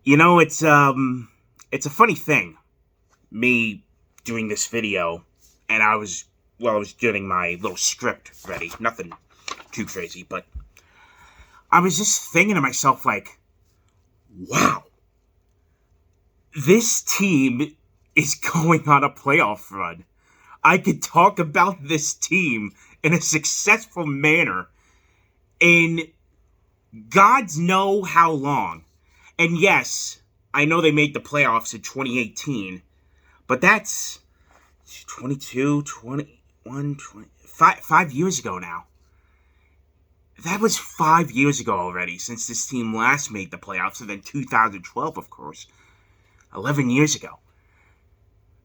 It's a funny thing, me doing this video, and I was getting my little script ready. Nothing too crazy, but I was just thinking to myself, like, wow, this team is going on a playoff run. I could talk about this team in a successful manner in God's know how long. And yes, I know they made the playoffs in 2018, but that's 22, 21, 5 years ago now. That was 5 years ago already since this team last made the playoffs, and then 2012, of course. 11 years ago.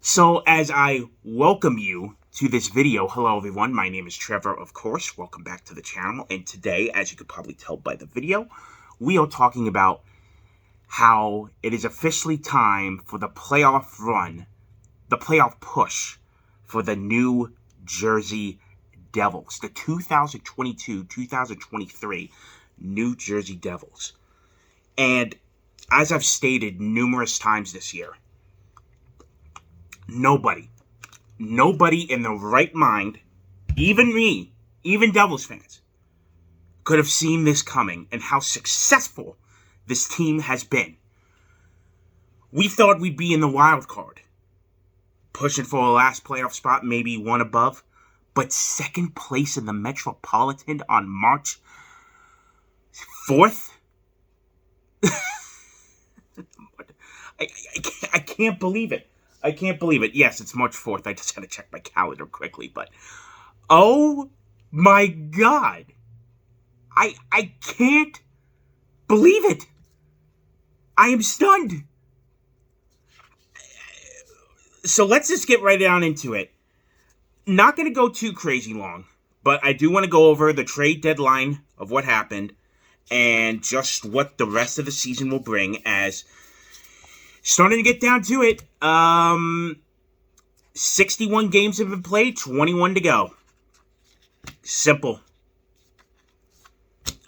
So as I welcome you to this video, hello everyone, my name is Trevor, of course. Welcome back to the channel, and today, as you could probably tell by the video, we are talking about how it is officially time for the playoff run, the playoff push for the New Jersey Devils, the 2022-2023 New Jersey Devils. And as I've stated numerous times this year, nobody in the right mind, even me, even Devils fans, could have seen this coming and how successful this team has been. We thought we'd be in the wild card, pushing for a last playoff spot, maybe one above, but second place in the Metropolitan on March 4th? I can't believe it. I can't believe it. Yes, it's March 4th. I just had to check my calendar quickly, but oh my God. I can't believe it. I am stunned. So let's just get right down into it. Not going to go too crazy long, but I do want to go over the trade deadline of what happened and just what the rest of the season will bring, as starting to get down to it. 61 games have been played, 21 to go. Simple.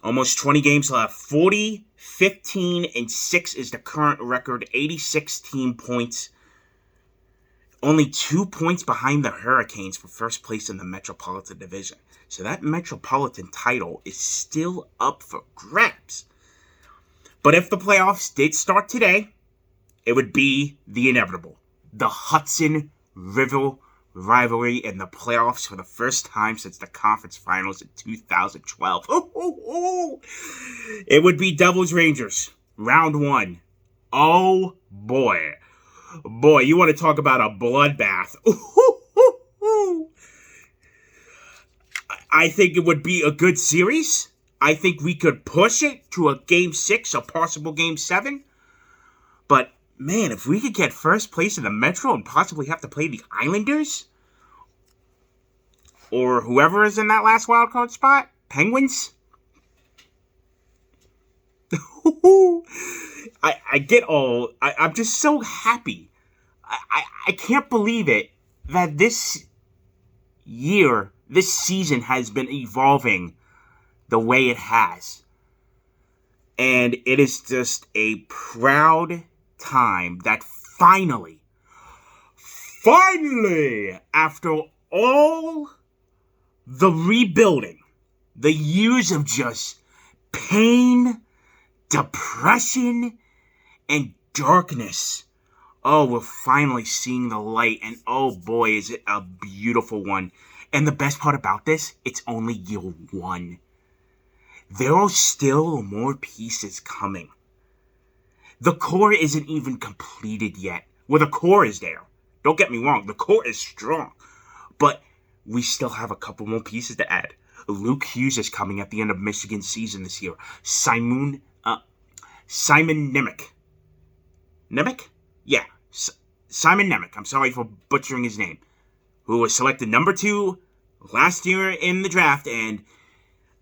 Almost 20 games left. 40, 15, and 6 is the current record. 86 team points. Only 2 points behind the Hurricanes for first place in the Metropolitan Division. So that Metropolitan title is still up for grabs. But if the playoffs did start today, it would be the inevitable. The Hudson River rivalry in the playoffs for the first time since the conference finals in 2012. It would be Devils Rangers, round one. Oh boy. Boy, you want to talk about a bloodbath. I think it would be a good series. I think we could push it to a game 6, a possible game 7. But man, if we could get first place in the Metro and possibly have to play the Islanders, or whoever is in that last wildcard spot, Penguins. I'm just so happy. I can't believe it that this season has been evolving the way it has. And it is just a proud time that finally, after all the rebuilding, the years of just pain, depression, and darkness, we're finally seeing the light, and oh boy, is it a beautiful one. And the best part about this, it's only year 1. There are still more pieces coming. The core isn't even completed yet. Well, the core is there. Don't get me wrong, the core is strong. But we still have a couple more pieces to add. Luke Hughes is coming at the end of Michigan's season this year. Simon Nemec. Nemec? Yeah, Simon Nemec. I'm sorry for butchering his name. Who was selected number 2 last year in the draft, and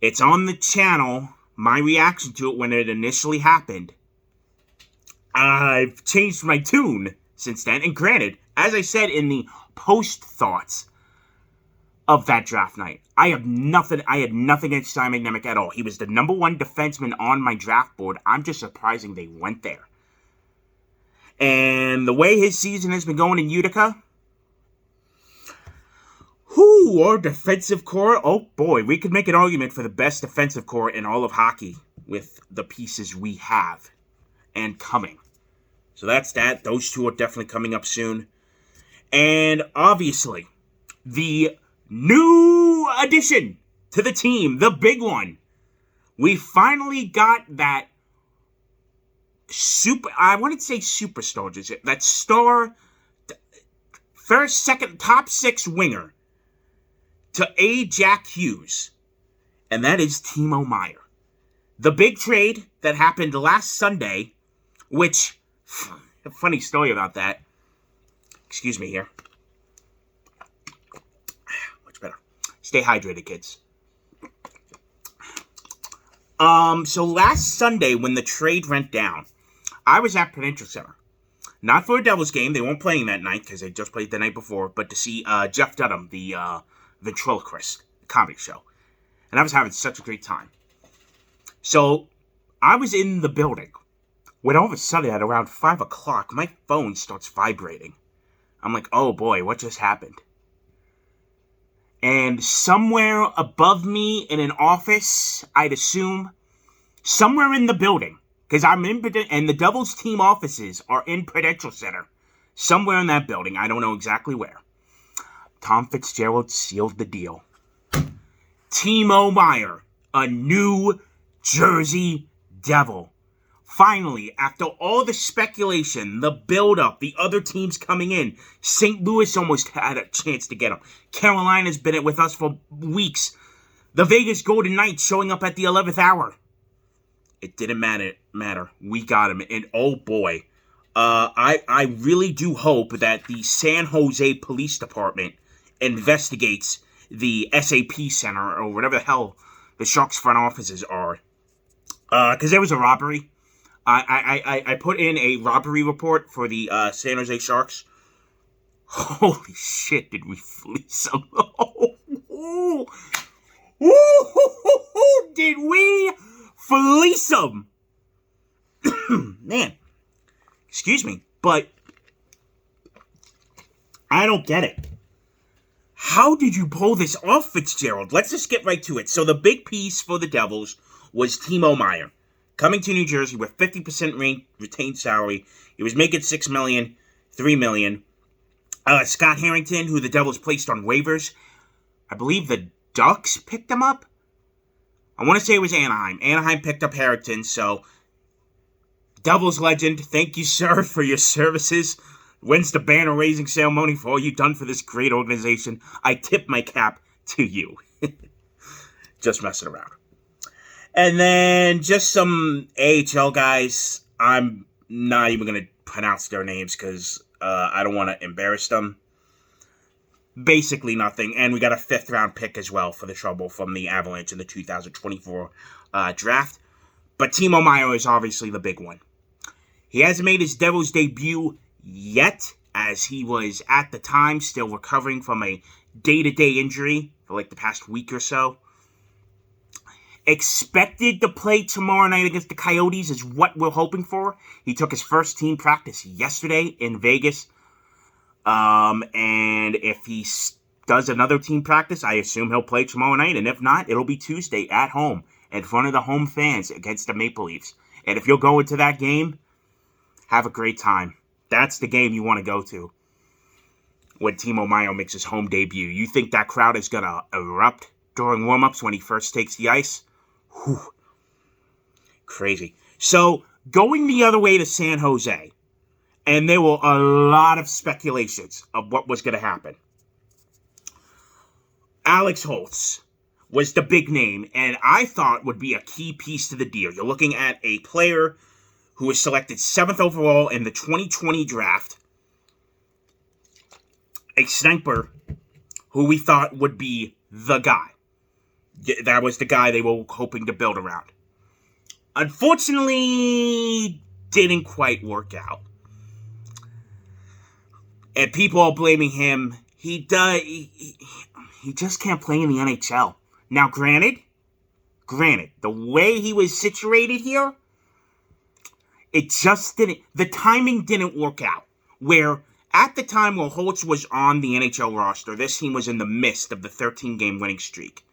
it's on the channel, my reaction to it when it initially happened. I've changed my tune since then, and granted, as I said in the post thoughts of that draft night, I had nothing against Simon Nemec at all. He was the number 1 defenseman on my draft board. I'm just surprising they went there. And the way his season has been going in Utica, our defensive core, oh boy, we could make an argument for the best defensive core in all of hockey with the pieces we have and coming. So that's that. Those two are definitely coming up soon. And obviously, the new addition to the team, the big one. We finally got that I wouldn't say superstar, just that star, first, second, top six winger to aid Jack Hughes. And that is Timo Meier. The big trade that happened last Sunday, which, a funny story about that. Excuse me here. Much better. Stay hydrated, kids. So last Sunday when the trade went down, I was at Prudential Center. Not for a Devils game. They weren't playing that night because they just played the night before, but to see Jeff Dunham, the ventriloquist comedy show. And I was having such a great time. So I was in the building when all of a sudden at around 5 o'clock, my phone starts vibrating. I'm like, oh boy, what just happened? And somewhere above me in an office, I'd assume, somewhere in the building, because I'm in, and the Devils team offices are in Prudential Center, somewhere in that building, I don't know exactly where, Tom Fitzgerald sealed the deal. Timo Meier, a New Jersey Devil. Finally, after all the speculation, the build-up, the other teams coming in, St. Louis almost had a chance to get him. Carolina's been with us for weeks. The Vegas Golden Knights showing up at the 11th hour. It didn't matter. We got him. And oh boy, I really do hope that the San Jose Police Department investigates the SAP Center or whatever the hell the Sharks front offices are. Because there was a robbery. I put in a robbery report for the San Jose Sharks. Holy shit, did we fleece them? Did we fleece them? Man, excuse me, but I don't get it. How did you pull this off, Fitzgerald? Let's just get right to it. So the big piece for the Devils was Timo Meier. Coming to New Jersey with 50% retained salary. He was making $6 million, $3 million. Scott Harrington, who the Devils placed on waivers. I believe the Ducks picked him up. I want to say it was Anaheim. Anaheim picked up Harrington, so Devils legend, thank you, sir, for your services. When's the banner raising ceremony for all you've done for this great organization? I tip my cap to you. Just messing around. And then just some AHL guys. I'm not even going to pronounce their names because I don't want to embarrass them. Basically nothing. And we got a 5th round pick as well for the Trouble from the Avalanche in the 2024 draft. But Timo Meier is obviously the big one. He hasn't made his Devils debut yet, as he was at the time still recovering from a day-to-day injury for like the past week or so. Expected to play tomorrow night against the Coyotes is what we're hoping for. He took his first team practice yesterday in Vegas. And if he does another team practice, I assume he'll play tomorrow night. And if not, it'll be Tuesday at home in front of the home fans against the Maple Leafs. And if you'll go into that game, have a great time. That's the game you want to go to when Timo Meier makes his home debut. You think that crowd is going to erupt during warm-ups when he first takes the ice? Whew. Crazy. So, going the other way to San Jose, and there were a lot of speculations of what was going to happen. Alex Holtz was the big name, and I thought would be a key piece to the deal. You're looking at a player who was selected 7th overall in the 2020 draft, a sniper who we thought would be the guy. That was the guy they were hoping to build around. Unfortunately, didn't quite work out. And people are blaming him. He just can't play in the NHL. Now, granted, the way he was situated here, it just didn't, the timing didn't work out. Where at the time while Holtz was on the NHL roster, this team was in the midst of the 13-game winning streak.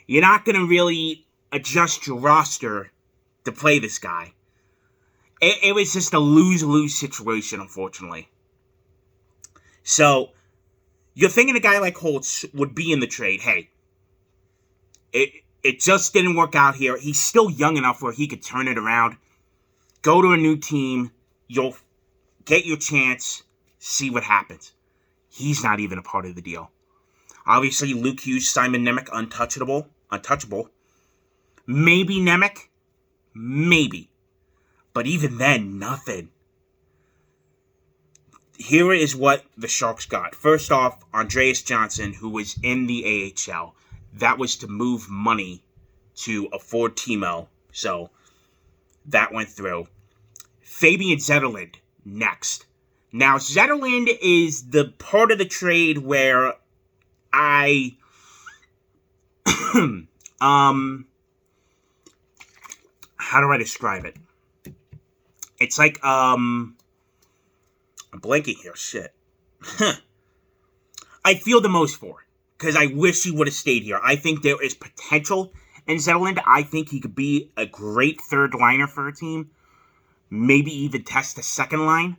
You're not going to really adjust your roster to play this guy. It was just a lose-lose situation, unfortunately. So, you're thinking a guy like Holtz would be in the trade. Hey, it just didn't work out here. He's still young enough where he could turn it around. Go to a new team. You'll get your chance. See what happens. He's not even a part of the deal. Obviously, Luke Hughes, Simon Nemec, untouchable. Maybe Nemec. Maybe. But even then, nothing. Here is what the Sharks got. First off, Andreas Johnson, who was in the AHL. That was to move money to afford Timo. So, that went through. Fabian Zetterlund, next. Now, Zetterlund is the part of the trade where how do I describe it? It's like, I'm blanking here, shit. I feel the most for, because I wish he would have stayed here. I think there is potential in Zetterlund. I think he could be a great third liner for a team. Maybe even test the second line.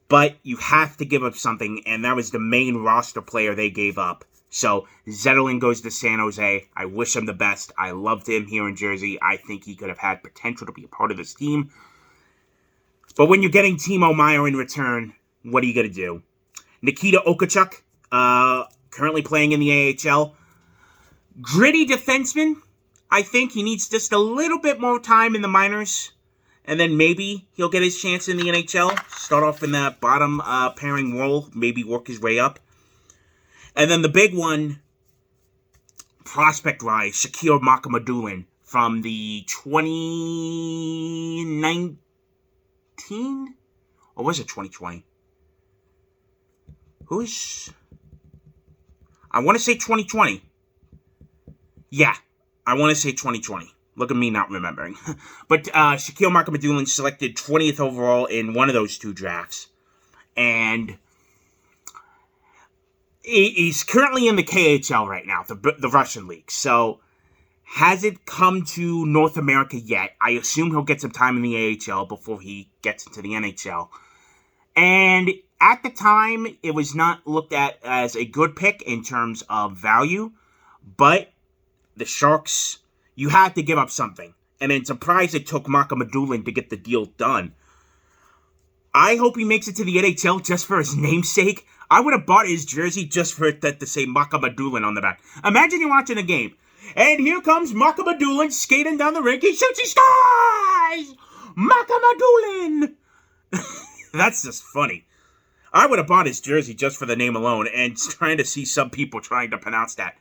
But you have to give up something, and that was the main roster player they gave up. So, Zetterlund goes to San Jose. I wish him the best. I loved him here in Jersey. I think he could have had potential to be a part of this team. But when you're getting Timo Meier in return, what are you going to do? Nikita Okachuk, currently playing in the AHL. Gritty defenseman. I think he needs just a little bit more time in the minors. And then maybe he'll get his chance in the NHL. Start off in that bottom pairing role. Maybe work his way up. And then the big one, prospect-wise, Shakir Makamadullin from the 2019? Or was it 2020? I want to say 2020. Yeah, I want to say 2020. Look at me not remembering. But Shakir Makamadullin selected 20th overall in one of those two drafts. And he's currently in the KHL right now, the Russian league. So, hasn't come to North America yet. I assume he'll get some time in the AHL before he gets into the NHL. And at the time, it was not looked at as a good pick in terms of value. But the Sharks, you had to give up something. And I'm surprised it took Makamadullin to get the deal done. I hope he makes it to the NHL just for his namesake. I would have bought his jersey just for it to say Makamadullin on the back. Imagine you're watching a game. And here comes Makamadullin skating down the rink. He shoots, he scores! Makamadullin! That's just funny. I would have bought his jersey just for the name alone and trying to see some people trying to pronounce that.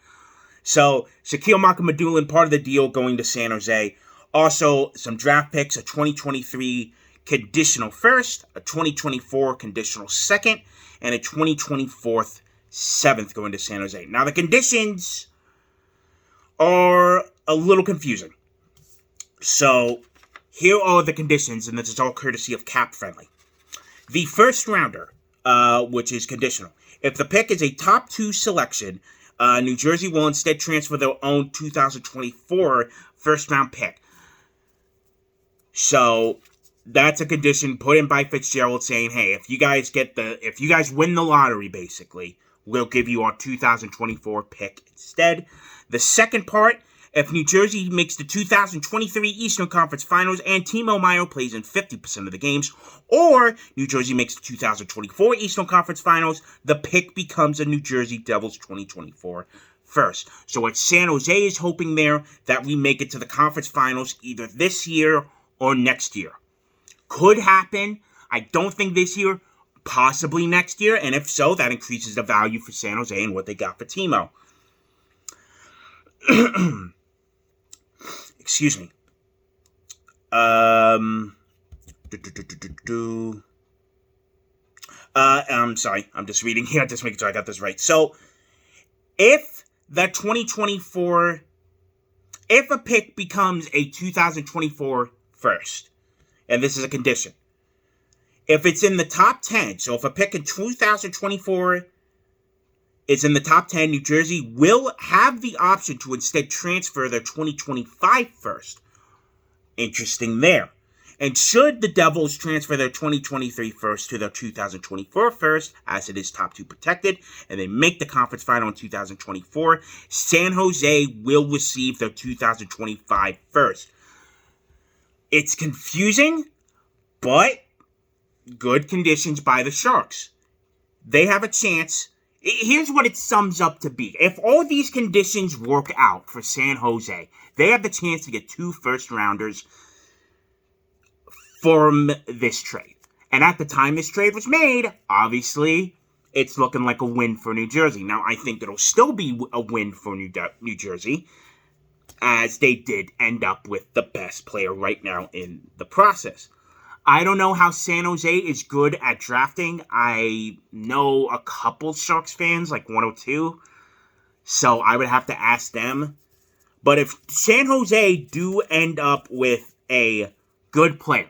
So, Shakir Makamadullin, part of the deal, going to San Jose. Also, some draft picks, a 2023 conditional first, a 2024 conditional second, and a 2024 seventh going to San Jose. Now, the conditions are a little confusing. So, here are the conditions, and this is all courtesy of Cap Friendly. The first rounder, which is conditional. If the pick is a top 2 selection, New Jersey will instead transfer their own 2024 first round pick. So, that's a condition put in by Fitzgerald saying, hey, if you guys win the lottery, basically, we'll give you our 2024 pick instead. The second part, if New Jersey makes the 2023 Eastern Conference Finals and Timo Meier plays in 50% of the games, or New Jersey makes the 2024 Eastern Conference Finals, the pick becomes a New Jersey Devils 2024 first. So what San Jose is hoping there, that we make it to the conference finals either this year or next year. Could happen. I don't think this year, possibly next year, and if so, that increases the value for San Jose and what they got for Timo. Excuse me. I'm sorry. I'm just reading here. Just making sure I got this right. So, if a pick becomes a 2024 first, and this is a condition. If it's in the top 10, so if a pick in 2024 is in the top 10, New Jersey will have the option to instead transfer their 2025 first. Interesting there. And should the Devils transfer their 2023 first to their 2024 first, as it is top 2 protected, and they make the conference final in 2024, San Jose will receive their 2025 first. It's confusing, but good conditions by the Sharks. They have a chance. Here's what it sums up to be. If all these conditions work out for San Jose, they have the chance to get 2 first-rounders from this trade. And at the time this trade was made, obviously, it's looking like a win for New Jersey. Now, I think it'll still be a win for New Jersey, as they did end up with the best player right now in the process. I don't know how San Jose is good at drafting. I know a couple Sharks fans, like 102, so I would have to ask them. But if San Jose do end up with a good player,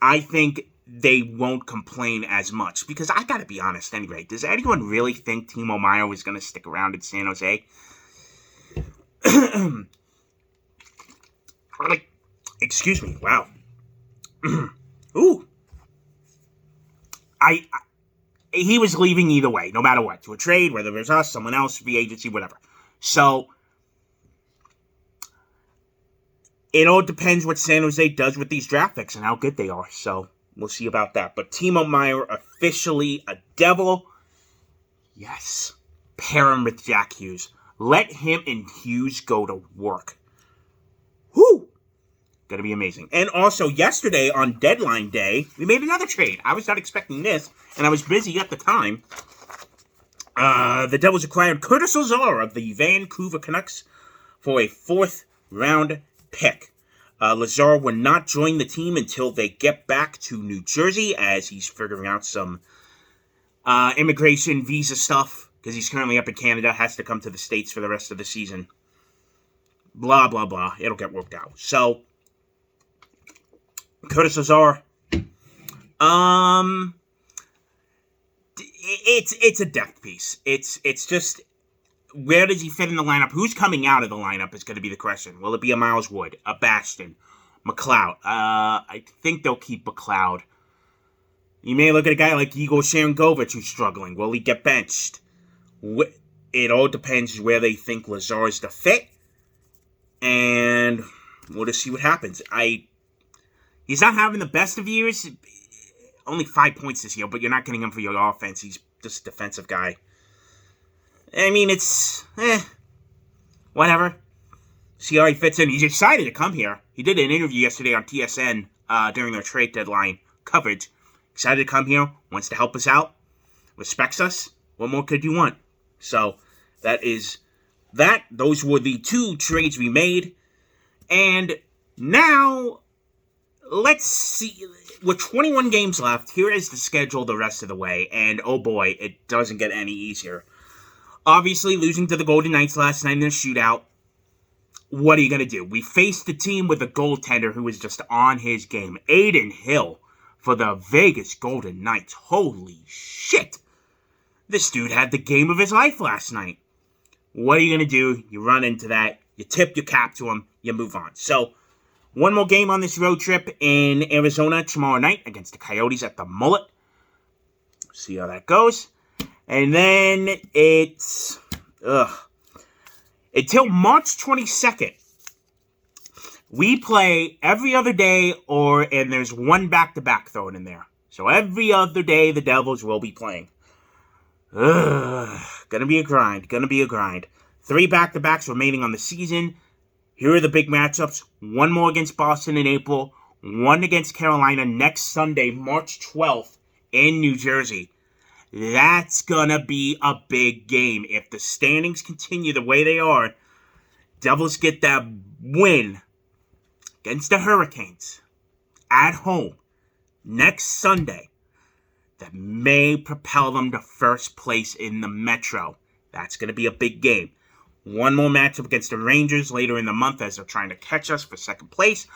I think they won't complain as much. Because I gotta be honest anyway, does anyone really think Timo Meier was going to stick around in San Jose? Excuse me, wow. Ooh. He was leaving either way, no matter what. To a trade, whether it was us, someone else, free agency, whatever. So, it all depends what San Jose does with these draft picks and how good they are. So, we'll see about that. But Timo Meier, officially a Devil. Yes. Pair him with Jack Hughes. Let him and Hughes go to work. Whoo! Gonna be amazing. And also, yesterday on deadline day, we made another trade. I was not expecting this, and I was busy at the time. The Devils acquired Curtis Lazar of the Vancouver Canucks for a 4th-round pick. Lazar will not join the team until they get back to New Jersey, as he's figuring out some immigration visa stuff, because he's currently up in Canada, has to come to the States for the rest of the season. Blah, blah, blah. It'll get worked out. So, Curtis Lazar, it's a depth piece. It's just, where does he fit in the lineup? Who's coming out of the lineup is going to be the question. Will it be a Miles Wood, a Baston, McLeod? I think they'll keep McLeod. You may look at a guy like Igor Sharangovich who's struggling. Will he get benched? It all depends where they think Lazar is the fit, and we'll just see what happens. He's not having the best of years. Only 5 points this year, but you're not getting him for your offense. He's just a defensive guy. I mean, it's, whatever. See how he fits in. He's excited to come here. He did an interview yesterday on TSN during their trade deadline coverage. Excited to come here. Wants to help us out. Respects us. What more could you want? So, that is that. Those were the 2 trades we made. And now, let's see. With 21 games left, here is the schedule the rest of the way. And oh boy, it doesn't get any easier. Obviously, losing to the Golden Knights last night in their shootout. What are you going to do? We faced the team with a goaltender who was just on his game. Adin Hill for the Vegas Golden Knights. Holy shit. This dude had the game of his life last night. What are you going to do? You run into that. You tip your cap to him. You move on. So, one more game on this road trip in Arizona tomorrow night against the Coyotes at the Mullet. See how that goes. And then it's until March 22nd. We play every other day, and there's one back-to-back thrown in there. So every other day the Devils will be playing. Gonna be a grind. 3 back-to-backs remaining on the season. Here are the big matchups. One more against Boston in April. One against Carolina next Sunday, March 12th in New Jersey. That's gonna be a big game. If the standings continue the way they are, Devils get that win against the Hurricanes at home next Sunday. That may propel them to first place in the Metro. That's gonna be a big game. One more matchup against the Rangers later in the month as they're trying to catch us for second place.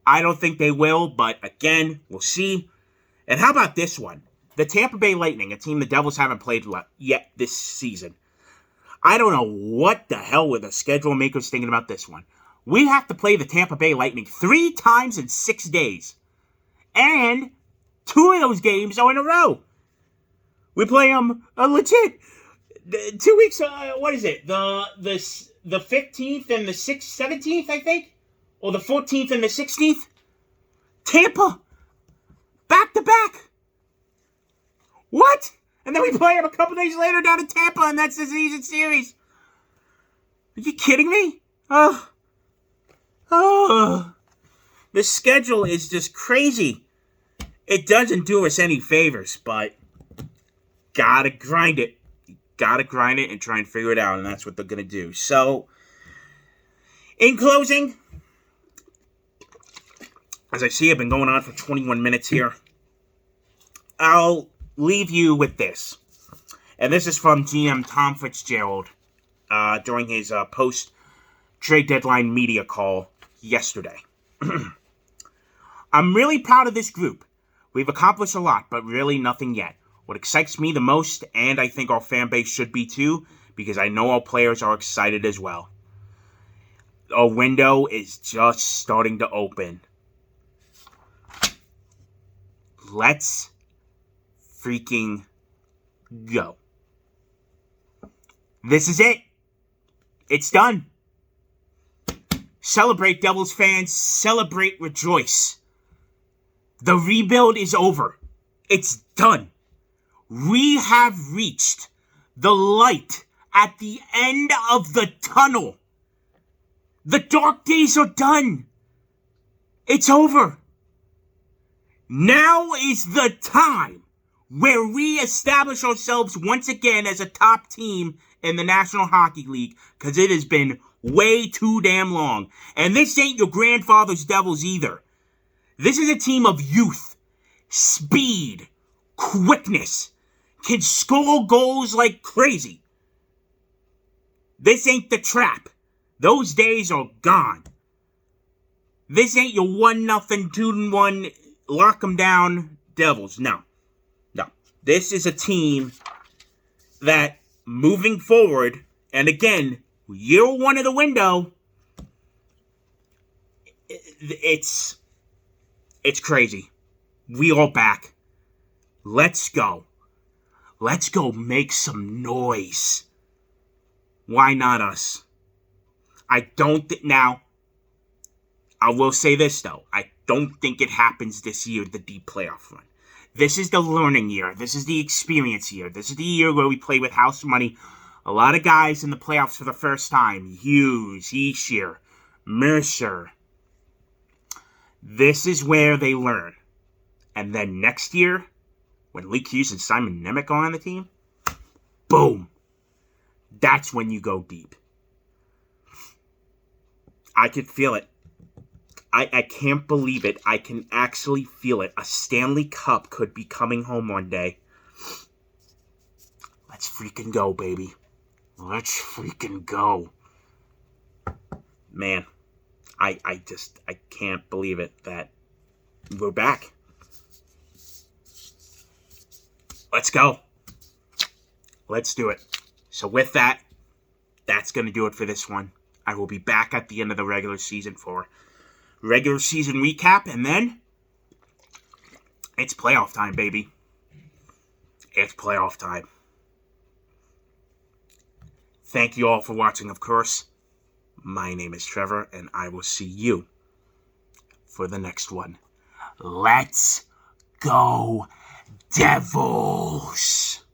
I don't think they will, but again, we'll see. And how about this one? The Tampa Bay Lightning, a team the Devils haven't played yet this season. I don't know what the hell were the schedule makers thinking about this one. We have to play the Tampa Bay Lightning 3 times in 6 days. And 2 of those games are in a row. We play them legit 2 weeks. What is it? The 15th and the 17th, I think, or the 14th and the 16th. Tampa, back to back. What? And then we play them a couple days later down in Tampa, and that's the season series. Are you kidding me? The schedule is just crazy. It doesn't do us any favors, but gotta grind it. Gotta grind it and try and figure it out, and that's what they're gonna do. So, in closing, as I see I've been going on for 21 minutes here, I'll leave you with this. And this is from GM Tom Fitzgerald during his post-trade deadline media call yesterday. I'm really proud of this group. We've accomplished a lot, but really nothing yet. What excites me the most, and I think our fan base should be too, because I know our players are excited as well. Our window is just starting to open. Let's freaking go. This is it. It's done. Celebrate, Devils fans. Celebrate, rejoice. The rebuild is over. It's done. We have reached the light at the end of the tunnel. The dark days are done. It's over. Now is the time where we establish ourselves once again as a top team in the National Hockey League, because it has been way too damn long. And this ain't your grandfather's Devils either. This is a team of youth, speed, quickness, can score goals like crazy. This ain't the Trap. Those days are gone. This ain't your 1-0, 2-1, lock them down Devils. No. This is a team that, moving forward, and again, year 1 of the window, it's crazy. We are back. Let's go. Let's go make some noise. Why not us? Now, I will say this though. I don't think it happens this year, the deep playoff run. This is the learning year. This is the experience year. This is the year where we play with house money. A lot of guys in the playoffs for the first time. Hughes, Hischier, Mercer. This is where they learn. And then next year, when Luke Hughes and Simon Nemec are on the team, boom. That's when you go deep. I could feel it. I can't believe it. I can actually feel it. A Stanley Cup could be coming home one day. Let's freaking go, baby. Let's freaking go. Man, I can't believe it that we're back. Let's go. Let's do it. So with that, that's going to do it for this one. I will be back at the end of the regular season for regular season recap, and then it's playoff time, baby. It's playoff time. Thank you all for watching, of course. My name is Trevor, and I will see you for the next one. Let's go, Devils!